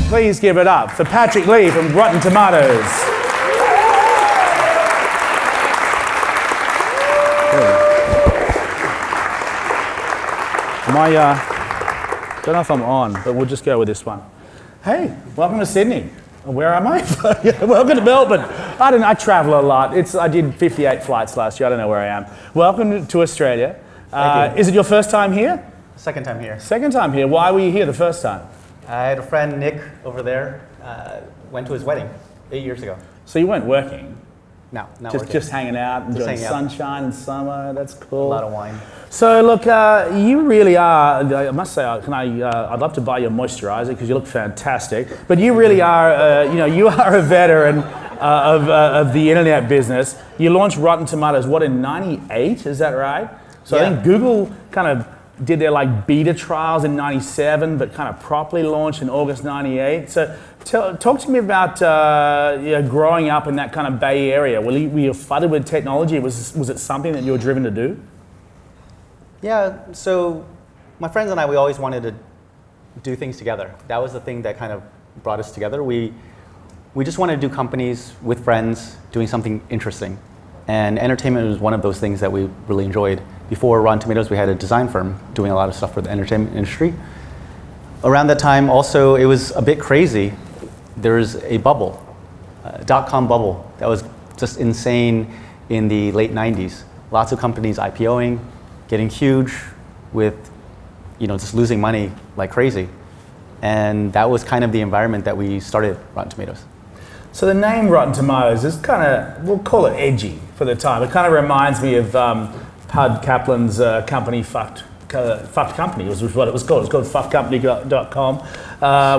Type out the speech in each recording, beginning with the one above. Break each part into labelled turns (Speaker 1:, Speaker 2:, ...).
Speaker 1: Please give it up for Patrick Lee from Rotten Tomatoes. Don't know if I'm on, but we'll just go with this one. Hey, welcome to Sydney. Where am I? Welcome to Melbourne. I travel a lot. I did 58 flights last year. I don't know where I am. Welcome to Australia. Is it your first time here?
Speaker 2: Second time here.
Speaker 1: Second time here. Why were you here the first time?
Speaker 2: I had a friend, Nick, over there. Went to his wedding 8 years ago.
Speaker 1: So you weren't working?
Speaker 2: No, not
Speaker 1: working. Just hanging out, enjoying sunshine and summer. That's cool.
Speaker 2: A lot of wine.
Speaker 1: So look, you really are. I must say, I'd love to buy your moisturizer because you look fantastic. But you really are. You are a veteran of the internet business. You launched Rotten Tomatoes, in '98? Is that right? So yeah. I think Google kind of did their beta trials in '97, but kind of properly launched in August '98. So talk to me about growing up in that kind of Bay Area. Were you flooded with technology? Was it something that you were driven to do?
Speaker 2: Yeah, so my friends and I, we always wanted to do things together. That was the thing that kind of brought us together. We just wanted to do companies with friends doing something interesting. And entertainment was one of those things that we really enjoyed. Before Rotten Tomatoes, we had a design firm doing a lot of stuff for the entertainment industry. Around that time, also, it was a bit crazy. There was a bubble, a dot-com bubble, that was just insane in the late 90s. Lots of companies IPOing, getting huge with, just losing money like crazy. And that was kind of the environment that we started Rotten Tomatoes.
Speaker 1: So the name Rotten Tomatoes is kind of, we'll call it edgy for the time. It kind of reminds me of Pud Kaplan's company, Fucked Company, was what it was called. It was called fuckcompany.com,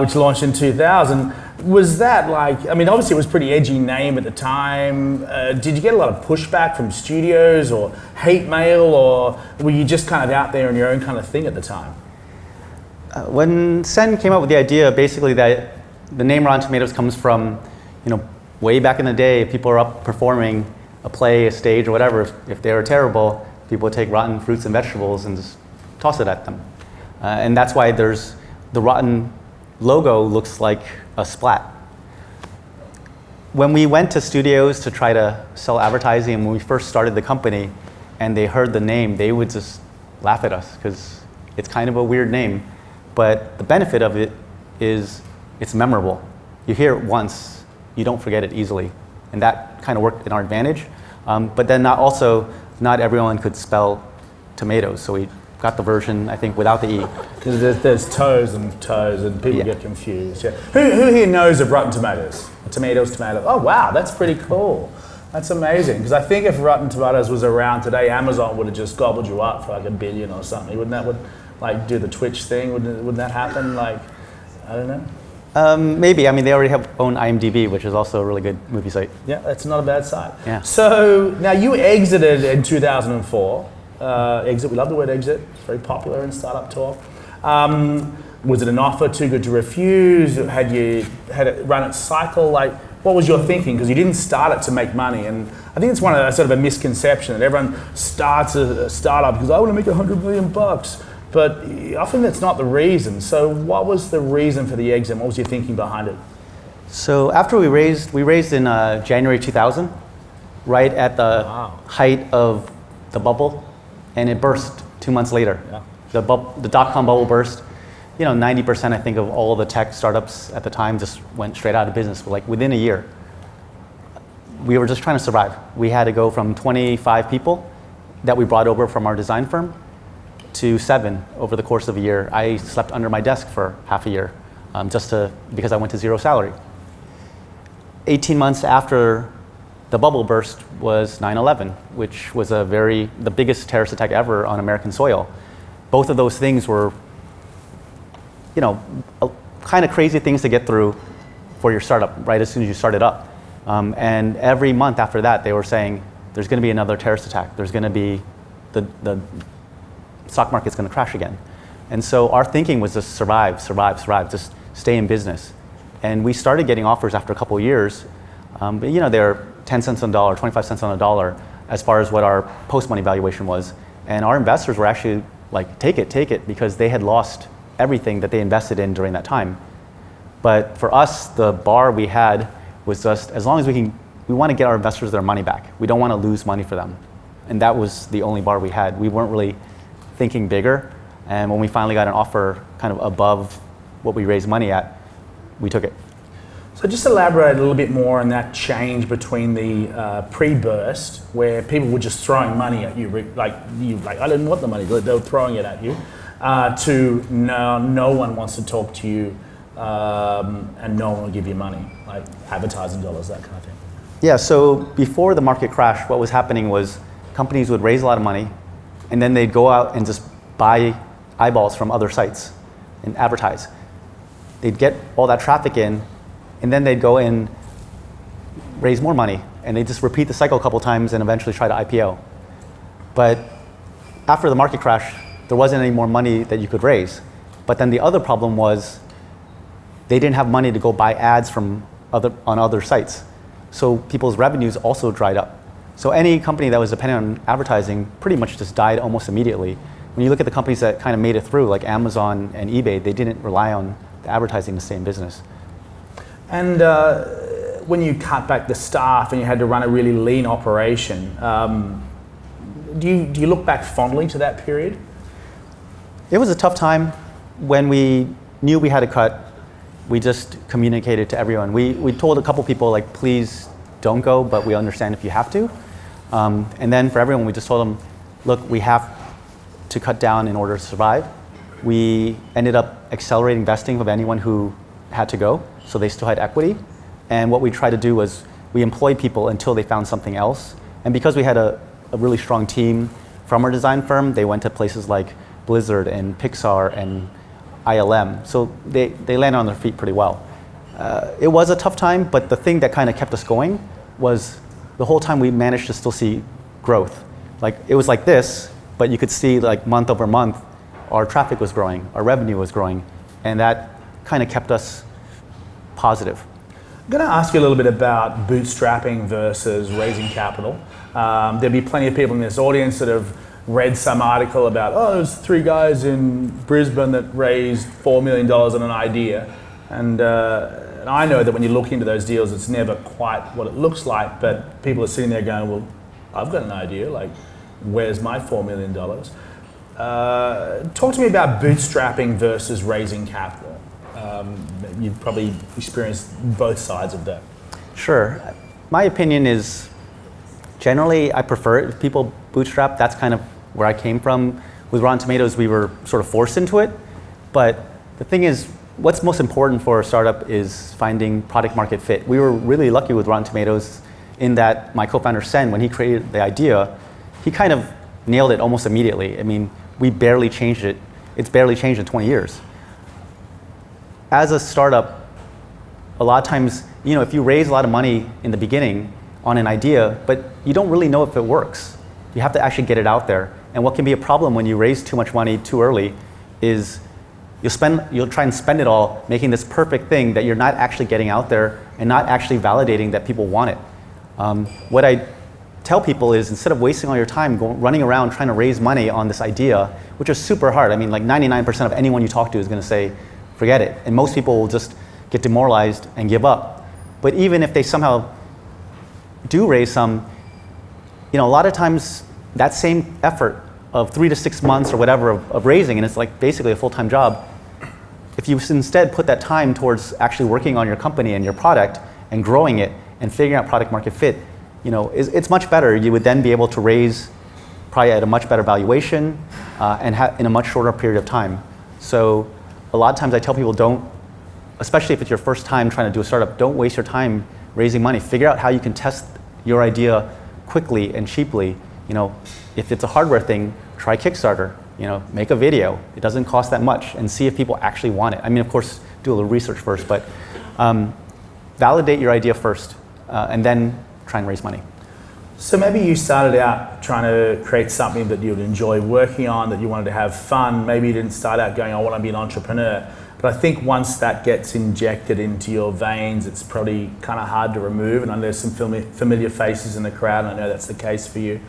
Speaker 1: which launched in 2000. Was that obviously it was a pretty edgy name at the time. Did you get a lot of pushback from studios or hate mail, or were you just kind of out there on your own kind of thing at the time?
Speaker 2: When Sen came up with the idea, basically that the name Rotten Tomatoes comes from, way back in the day, if people are up performing a play, a stage, or whatever, if they were terrible, people would take rotten fruits and vegetables and just toss it at them. And that's why there's the Rotten logo looks like a splat. When we went to studios to try to sell advertising, and when we first started the company and they heard the name, they would just laugh at us because it's kind of a weird name. But the benefit of it is it's memorable. You hear it once, you don't forget it easily. And that kind of worked in our advantage. But then not everyone could spell tomatoes. So we got the version, I think, without the E.
Speaker 1: There's toes and people get confused. Yeah. Who here knows of Rotten Tomatoes? Tomatoes. Oh wow, that's pretty cool. That's amazing. Because I think if Rotten Tomatoes was around today, Amazon would have just gobbled you up for $1 billion or something. Wouldn't that do the Twitch thing? Wouldn't that happen? I don't know.
Speaker 2: Maybe. They already own IMDb, which is also a really good movie site.
Speaker 1: Yeah, that's not a bad site.
Speaker 2: Yeah.
Speaker 1: So now you exited in 2004. Exit, we love the word exit. It's very popular in startup talk. Was it an offer too good to refuse? Had it run its cycle? What was your thinking? Because you didn't start it to make money, and I think it's one of the, sort of a misconception that everyone starts a startup because I want to make $100 million. But often that's not the reason. So what was the reason for the exit? What was your thinking behind it?
Speaker 2: So after we raised in January 2000, right at the height of the bubble, and it burst 2 months later.
Speaker 1: Yeah.
Speaker 2: The dot-com bubble burst. 90% I think of all the tech startups at the time just went straight out of business within a year. We were just trying to survive. We had to go from 25 people that we brought over from our design firm to 7 over the course of a year. I slept under my desk for half a year because I went to 0 salary. 18 months after the bubble burst was 9/11, which was the biggest terrorist attack ever on American soil. Both of those things were, kind of crazy things to get through for your startup right as soon as you started up. And every month after that, they were saying, there's going to be another terrorist attack. There's going to be the stock market's going to crash again. And so our thinking was just survive, just stay in business. And we started getting offers after a couple of years, but they're 10 cents on a dollar, 25 cents on a dollar as far as what our post-money valuation was. And our investors were actually take it, because they had lost everything that they invested in during that time. But for us, the bar we had was just as long as we want to get our investors their money back. We don't want to lose money for them. And that was the only bar we had. We weren't really thinking bigger. And when we finally got an offer kind of above what we raised money at, we took it.
Speaker 1: So just elaborate a little bit more on that change between the pre-burst, where people were just throwing money at you, like I didn't want the money, they were throwing it at you, to now no one wants to talk to you, and no one will give you money, like advertising dollars, that kind of thing.
Speaker 2: Yeah, so before the market crash, what was happening was companies would raise a lot of money, and then they'd go out and just buy eyeballs from other sites and advertise. They'd get all that traffic in, and then they'd go and raise more money, and they'd just repeat the cycle a couple times and eventually try to IPO. But after the market crash, there wasn't any more money that you could raise. But then the other problem was they didn't have money to go buy ads from on other sites. So people's revenues also dried up. So any company that was dependent on advertising pretty much just died almost immediately. When you look at the companies that kind of made it through, like Amazon and eBay, they didn't rely on the advertising to stay in business.
Speaker 1: And when you cut back the staff and you had to run a really lean operation, do you look back fondly to that period?
Speaker 2: It was a tough time. When we knew we had to cut, we just communicated to everyone. We told a couple people, like, please don't go, but we understand if you have to. And then for everyone, we just told them, look, we have to cut down in order to survive. We ended up accelerating vesting of anyone who had to go, so they still had equity. And what we tried to do was we employed people until they found something else. And because we had a really strong team from our design firm, they went to places like Blizzard and Pixar and ILM. So they landed on their feet pretty well. It was a tough time, but the thing that kind of kept us going was the whole time we managed to still see growth. Like, it was like this, but you could see, like, month over month, our traffic was growing, our revenue was growing, and that kind of kept us positive.
Speaker 1: I'm going to ask you a little bit about bootstrapping versus raising capital. There'll be plenty of people in this audience that have read some article about, there's 3 guys in Brisbane that raised $4 million on an idea. And I know that when you look into those deals, it's never quite what it looks like, but people are sitting there going, well, I've got an idea, like, where's my $4 million? Talk to me about bootstrapping versus raising capital. You've probably experienced both sides of that.
Speaker 2: Sure. My opinion is, generally, I prefer it if people bootstrap. That's kind of where I came from. With Rotten Tomatoes, we were sort of forced into it. But the thing is, what's most important for a startup is finding product market fit. We were really lucky with Rotten Tomatoes in that my co-founder, Sen, when he created the idea, he kind of nailed it almost immediately. I mean, we barely changed it. It's barely changed in 20 years. As a startup, a lot of times, if you raise a lot of money in the beginning on an idea, but you don't really know if it works, you have to actually get it out there. And what can be a problem when you raise too much money too early is you'll try and spend it all making this perfect thing that you're not actually getting out there and not actually validating that people want it. What I tell people is, instead of wasting all your time running around trying to raise money on this idea, which is super hard. I mean, like 99% of anyone you talk to is going to say, forget it. And most people will just get demoralized and give up. But even if they somehow do raise some, a lot of times that same effort of 3 to 6 months or whatever of raising, and it's like basically a full-time job, if you instead put that time towards actually working on your company and your product and growing it and figuring out product market fit, it's much better. You would then be able to raise probably at a much better valuation and in a much shorter period of time. So a lot of times I tell people, especially if it's your first time trying to do a startup, don't waste your time raising money. Figure out how you can test your idea quickly and cheaply. If it's a hardware thing, try Kickstarter. Make a video. It doesn't cost that much, and see if people actually want it. I mean, of course, do a little research first, but validate your idea first, and then try and raise money.
Speaker 1: So maybe you started out trying to create something that you'd enjoy working on, that you wanted to have fun. Maybe you didn't start out going, I want to be an entrepreneur. But I think once that gets injected into your veins, it's probably kind of hard to remove. And I know there's some familiar faces in the crowd, and I know that's the case for you.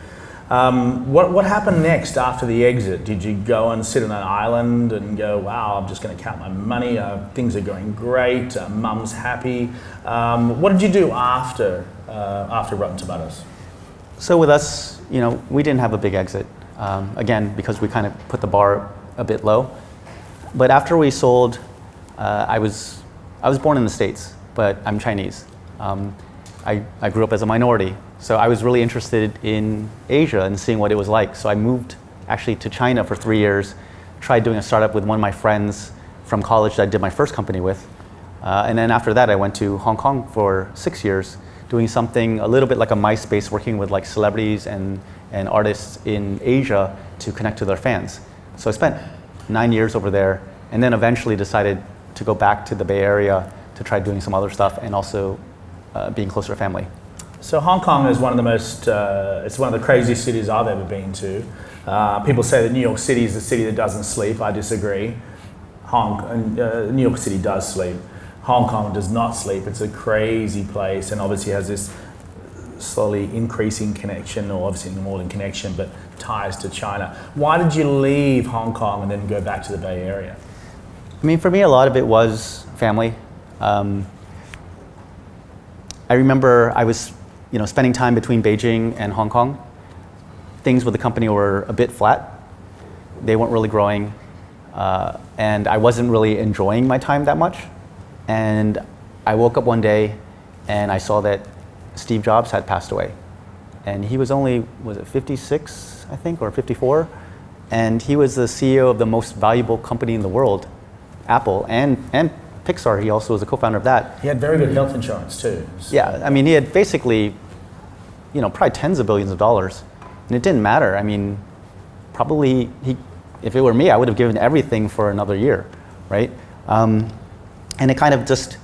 Speaker 1: What happened next after the exit? Did you go and sit on an island and go, wow, I'm just going to count my money, things are going great, mum's happy. What did you do after Rotten Tomatoes?
Speaker 2: So with us, we didn't have a big exit, again, because we kind of put the bar a bit low. But after we sold, I was born in the States, but I'm Chinese. I grew up as a minority, so I was really interested in Asia and seeing what it was like. So I moved actually to China for 3 years, tried doing a startup with one of my friends from college that I did my first company with. And then after that, I went to Hong Kong for 6 years, doing something a little bit like a MySpace, working with like celebrities and artists in Asia to connect to their fans. So I spent 9 years over there, and then eventually decided to go back to the Bay Area to try doing some other stuff and also being closer to family.
Speaker 1: So Hong Kong is one of the most, it's one of the craziest cities I've ever been to. People say that New York City is the city that doesn't sleep. I disagree. New York City does sleep. Hong Kong does not sleep. It's a crazy place, and obviously has this slowly increasing connection, or obviously more than connection, but ties to China. Why did you leave Hong Kong and then go back to the Bay Area?
Speaker 2: I mean, for me, a lot of it was family. I remember I was, spending time between Beijing and Hong Kong. Things with the company were a bit flat. They weren't really growing, and I wasn't really enjoying my time that much. And I woke up one day and I saw that Steve Jobs had passed away. And he was only, 56, I think, or 54? And he was the CEO of the most valuable company in the world, Apple, and Pixar. He also was a co-founder of that.
Speaker 1: He had very good health insurance too. So.
Speaker 2: Yeah, I mean, he had basically, probably tens of billions of dollars. And it didn't matter. I mean, probably, if it were me, I would have given everything for another year, right? And it kind of just,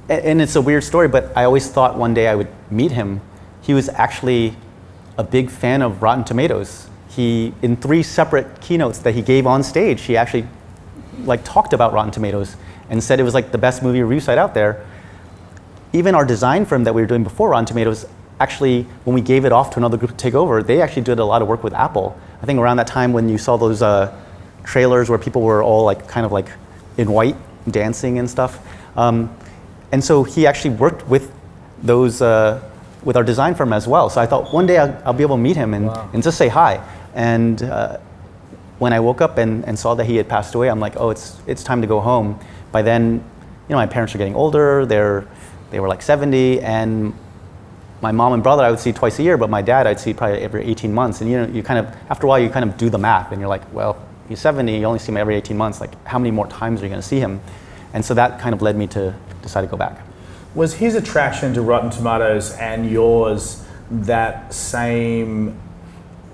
Speaker 2: and it's a weird story, but I always thought one day I would meet him. He was actually a big fan of Rotten Tomatoes. He, in 3 separate keynotes that he gave on stage, he actually talked about Rotten Tomatoes and said it was the best movie review site out there. Even our design firm that we were doing before Rotten Tomatoes, actually, when we gave it off to another group to take over, they actually did a lot of work with Apple. I think around that time when you saw those trailers where people were all in white, dancing and stuff. And so he actually worked with those, with our design firm as well. So I thought one day I'll be able to meet him and just say hi. And when I woke up and saw that he had passed away, I'm like, oh, it's time to go home. By then, my parents are getting older. They were 70, and my mom and brother I would see twice a year, but my dad I'd see probably every 18 months. And you kind of, after a while, you kind of do the math, and you're like, well, he's 70, you only see him every 18 months. How many more times are you going to see him? And so that kind of led me to decide to go back. Was
Speaker 1: his attraction to Rotten Tomatoes and yours that same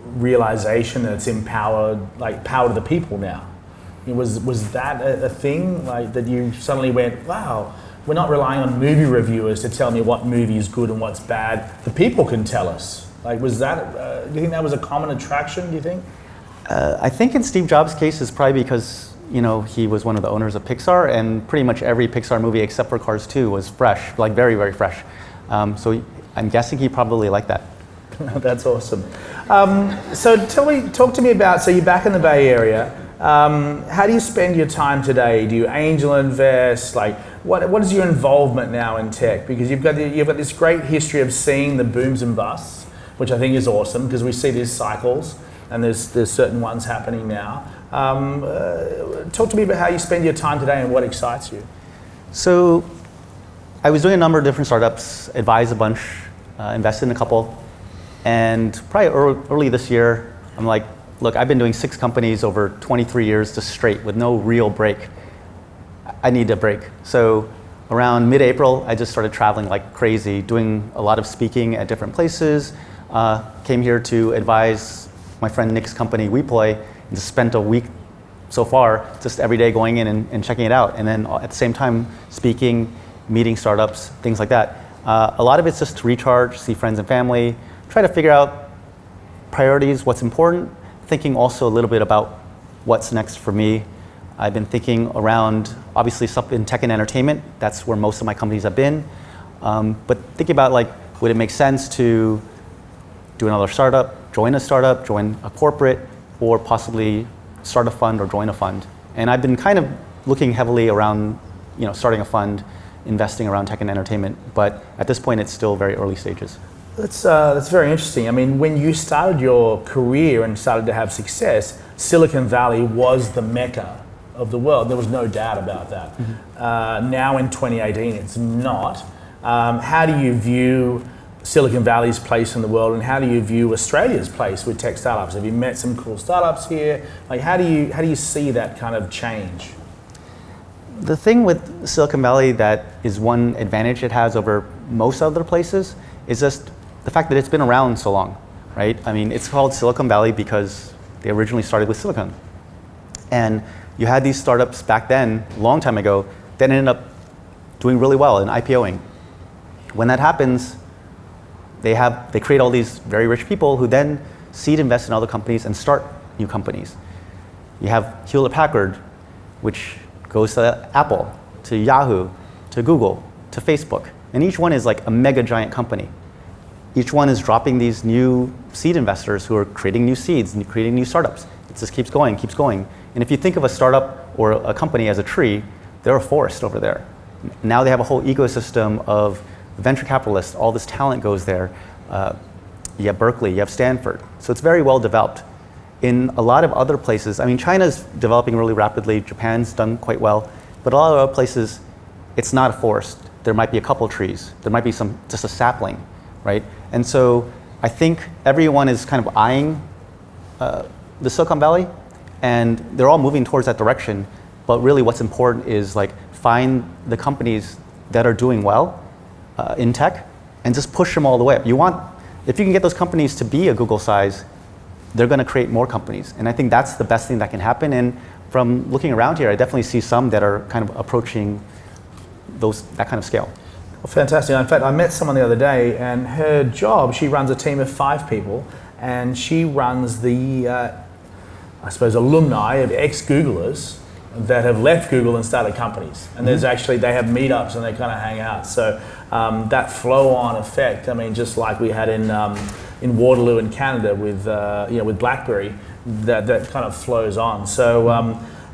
Speaker 1: realization that it's empowered, power to the people now? Was that a thing, that you suddenly went, wow, we're not relying on movie reviewers to tell me what movie is good and what's bad. The people can tell us. Was that, do you think that was a common attraction, do you think?
Speaker 2: I think in Steve Jobs' case is probably because he was one of the owners of Pixar, and pretty much every Pixar movie except for Cars 2 was fresh, very, very fresh. So I'm guessing he probably liked that.
Speaker 1: That's awesome. So talk to me about, so you're back in the Bay Area. How do you spend your time today? Do you angel invest? What is your involvement now in tech? Because you've got this great history of seeing the booms and busts, which I think is awesome, because we see these cycles, and there's certain ones happening now. Talk to me about how you spend your time today and what excites you.
Speaker 2: So I was doing a number of different startups, advised a bunch, invested in a couple, and probably early this year, I'm like, look, I've been doing 6 companies over 23 years just straight with no real break. I need a break. So around mid-April, I just started traveling like crazy, doing a lot of speaking at different places, came here to advise my friend Nick's company, WePlay, and just spent a week so far just every day going in and checking it out. And then at the same time, speaking, meeting startups, things like that. A lot of it's just to recharge, see friends and family, try to figure out priorities, what's important, thinking also a little bit about what's next for me. I've been thinking around, obviously, stuff in tech and entertainment. That's where most of my companies have been. But thinking about, would it make sense to do another startup, join a startup, join a corporate, or possibly start a fund or join a fund. And I've been kind of looking heavily around, starting a fund, investing around tech and entertainment. But at this point, it's still very early stages.
Speaker 1: That's very interesting. I mean, when you started your career and started to have success, Silicon Valley was the mecca of the world. There was no doubt about that. Mm-hmm. Now in 2018, it's not. How do you view Silicon Valley's place in the world, and how do you view Australia's place with tech startups? Have you met some cool startups here? Like, how do you see that kind of change?
Speaker 2: The thing with Silicon Valley that is one advantage it has over most other places is just the fact that it's been around so long, right? I mean, it's called Silicon Valley because they originally started with silicon. And you had these startups back then, a long time ago, that ended up doing really well in IPOing. When that happens, they create all these very rich people who then seed invest in other companies and start new companies. You have Hewlett-Packard, which goes to Apple, to Yahoo, to Google, to Facebook. And each one is like a mega giant company. Each one is dropping these new seed investors who are creating new seeds and creating new startups. It just keeps going, keeps going. And if you think of a startup or a company as a tree, they're a forest over there. Now they have a whole ecosystem of venture capitalists, all this talent goes there. You have Berkeley, you have Stanford. So it's very well developed. In a lot of other places, I mean, China's developing really rapidly, Japan's done quite well, but a lot of other places, it's not a forest. There might be a couple trees. There might be just a sapling, right? And so I think everyone is kind of eyeing the Silicon Valley, and they're all moving towards that direction. But really what's important is like find the companies that are doing well in tech and just push them all the way up. If you can get those companies to be a Google size, they're going to create more companies. And I think that's the best thing that can happen. And from looking around here, I definitely see some that are kind of approaching that kind of scale.
Speaker 1: Well, fantastic. In fact, I met someone the other day, and her job, she runs a team of 5 people, and she runs the, alumni of ex-Googlers that have left Google and started companies. And there's actually, they have meetups and they kind of hang out. So that flow-on effect, I mean, just like we had in Waterloo in Canada with BlackBerry, that kind of flows on. So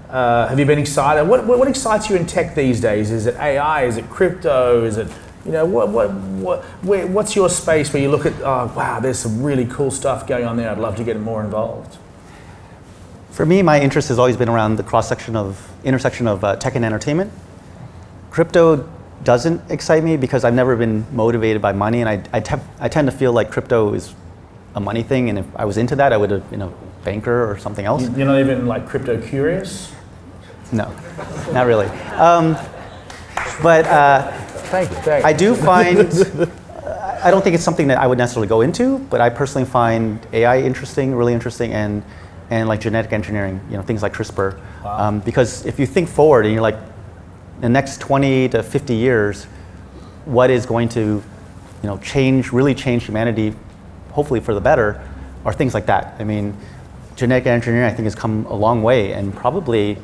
Speaker 1: have you been excited? What excites you in tech these days? Is it AI? Is it crypto? Is it, what's your space where you look at, oh, wow, there's some really cool stuff going on there. I'd love to get more involved.
Speaker 2: For me, my interest has always been around the intersection of tech and entertainment. Crypto doesn't excite me because I've never been motivated by money, and I tend to feel like crypto is a money thing, and if I was into that, I would have been a banker or something else.
Speaker 1: You're not even like crypto curious?
Speaker 2: No, not really. But
Speaker 1: thank you.
Speaker 2: I do find, I don't think it's something that I would necessarily go into, but I personally find AI really interesting, and like genetic engineering, things like CRISPR.
Speaker 1: Wow.
Speaker 2: Because if you think forward and you're like, in the next 20 to 50 years, what is going to really change humanity, hopefully for the better, are things like that. I mean, genetic engineering, I think, has come a long way, and probably,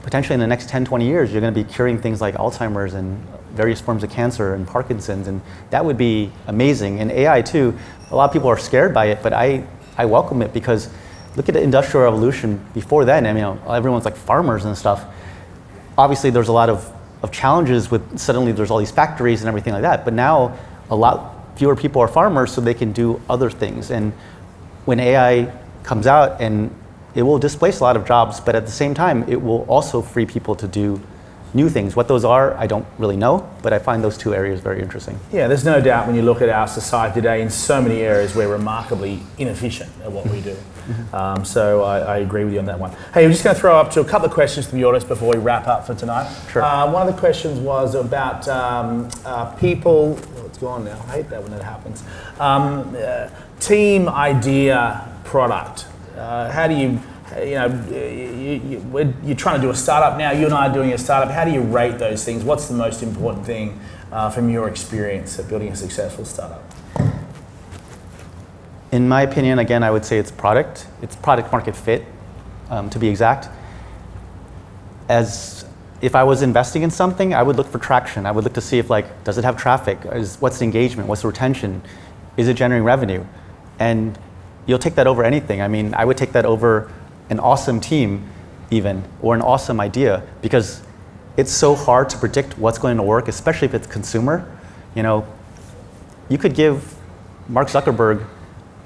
Speaker 2: potentially in the next 10, 20 years, you're going to be curing things like Alzheimer's and various forms of cancer and Parkinson's, and that would be amazing. And AI too, a lot of people are scared by it, but I welcome it because look at the Industrial Revolution. Before then, I mean, everyone's like farmers and stuff. Obviously, there's a lot of challenges with suddenly there's all these factories and everything like that, but now a lot fewer people are farmers, so they can do other things. And when AI comes out, and it will displace a lot of jobs, but at the same time, it will also free people to do new things. What those are, I don't really know, but I find those two areas very interesting.
Speaker 1: Yeah, there's no doubt when you look at our society today, in so many areas, we're remarkably inefficient at what we do. So I agree with you on that one. Hey, we're just going to throw up to a couple of questions from the audience before we wrap up for tonight.
Speaker 2: Sure.
Speaker 1: One of the questions was about people, it's gone now, I hate that when it happens. Team, idea, product. How do you, you're trying to do a startup now, you and I are doing a startup. How do you rate those things? What's the most important thing from your experience at building a successful startup?
Speaker 2: In my opinion, again, I would say it's product market fit, to be exact. As if I was investing in something, I would look for traction. I would look to see if does it have traffic? What's the engagement? What's the retention? Is it generating revenue? And you'll take that over anything. I mean, I would take that over an awesome team even, or an awesome idea, because it's so hard to predict what's going to work, especially if it's consumer. You know, you could give Mark Zuckerberg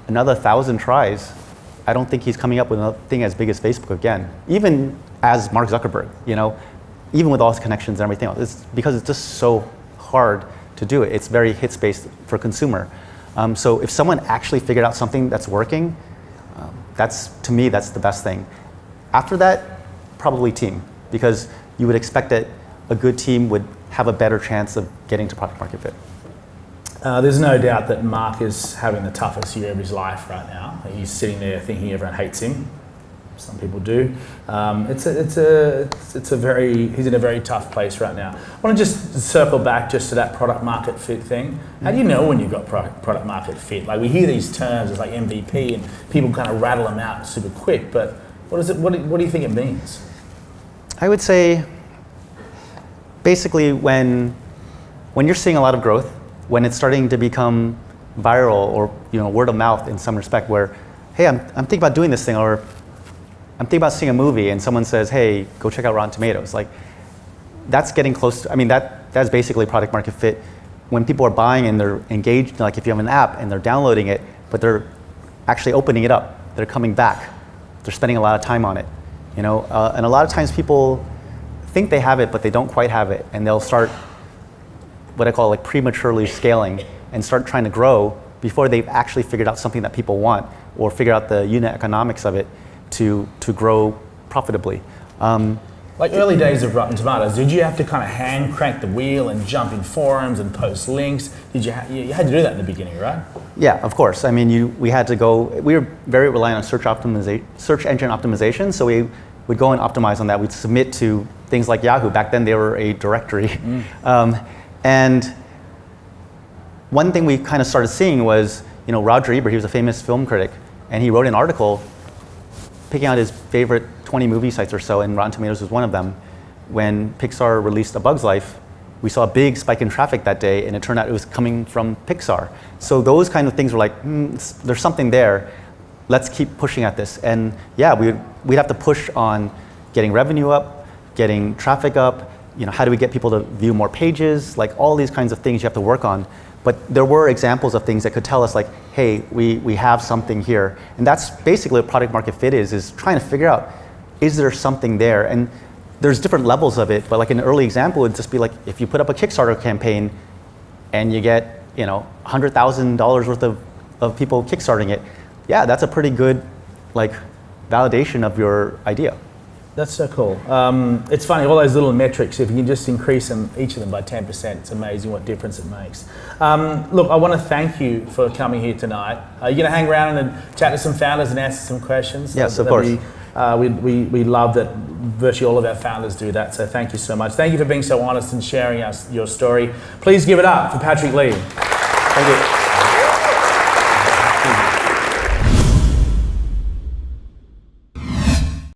Speaker 2: another 1,000 tries. I don't think he's coming up with a thing as big as Facebook again, even as Mark Zuckerberg, you know, even with all his connections and everything else. It's because it's just so hard to do it. It's very hits-based for consumer. So if someone actually figured out something that's working, to me, that's the best thing. After that, probably team, because you would expect that a good team would have a better chance of getting to product market fit.
Speaker 1: There's no doubt that Mark is having the toughest year of his life right now. He's sitting there thinking everyone hates him. Some people do. He's in a very tough place right now. I want to just circle back just to that product market fit thing. How do you know when you've got product market fit? Like, we hear these terms, it's like MVP, and people kind of rattle them out super quick, but what do you think it means?
Speaker 2: I would say, basically, when you're seeing a lot of growth, when it's starting to become viral, or word of mouth in some respect, where, hey, I'm thinking about doing this thing, or I'm thinking about seeing a movie, and someone says, hey, go check out Rotten Tomatoes. Like, that's getting close to, I mean, that's basically product market fit. When people are buying and they're engaged, like if you have an app and they're downloading it, but they're actually opening it up, they're coming back, they're spending a lot of time on it. And a lot of times people think they have it, but they don't quite have it, and they'll start what I call like prematurely scaling and start trying to grow before they've actually figured out something that people want, or figure out the unit economics of it to grow profitably.
Speaker 1: Like early days of Rotten Tomatoes, did you have to kind of hand crank the wheel and jump in forums and post links? You had to do that in the beginning, right?
Speaker 2: Yeah, of course. I mean, we were very reliant on search engine optimization, so we would go and optimize on that. We'd submit to things like Yahoo. Back then they were a directory. And one thing we kind of started seeing was, Roger Ebert, he was a famous film critic, and he wrote an article picking out his favorite 20 movie sites or so, and Rotten Tomatoes was one of them. When Pixar released A Bug's Life, we saw a big spike in traffic that day, and it turned out it was coming from Pixar. So those kind of things were like, there's something there. Let's keep pushing at this. And yeah, we'd have to push on getting revenue up, getting traffic up, how do we get people to view more pages, like all these kinds of things you have to work on. But there were examples of things that could tell us like, hey, we have something here. And that's basically what product market fit is trying to figure out, is there something there? And there's different levels of it, but like an early example would just be like, if you put up a Kickstarter campaign and you get, $100,000 worth of people kickstarting it, yeah, that's a pretty good like validation of your idea.
Speaker 1: That's so cool. It's funny, all those little metrics, if you can just increase them, each of them by 10%, it's amazing what difference it makes. Look, I want to thank you for coming here tonight. Are you going to hang around and chat to some founders and answer some questions?
Speaker 2: Yes, of course.
Speaker 1: We love that virtually all of our founders do that, so thank you so much. Thank you for being so honest and sharing your story. Please give it up for Patrick Lee.
Speaker 2: Thank you.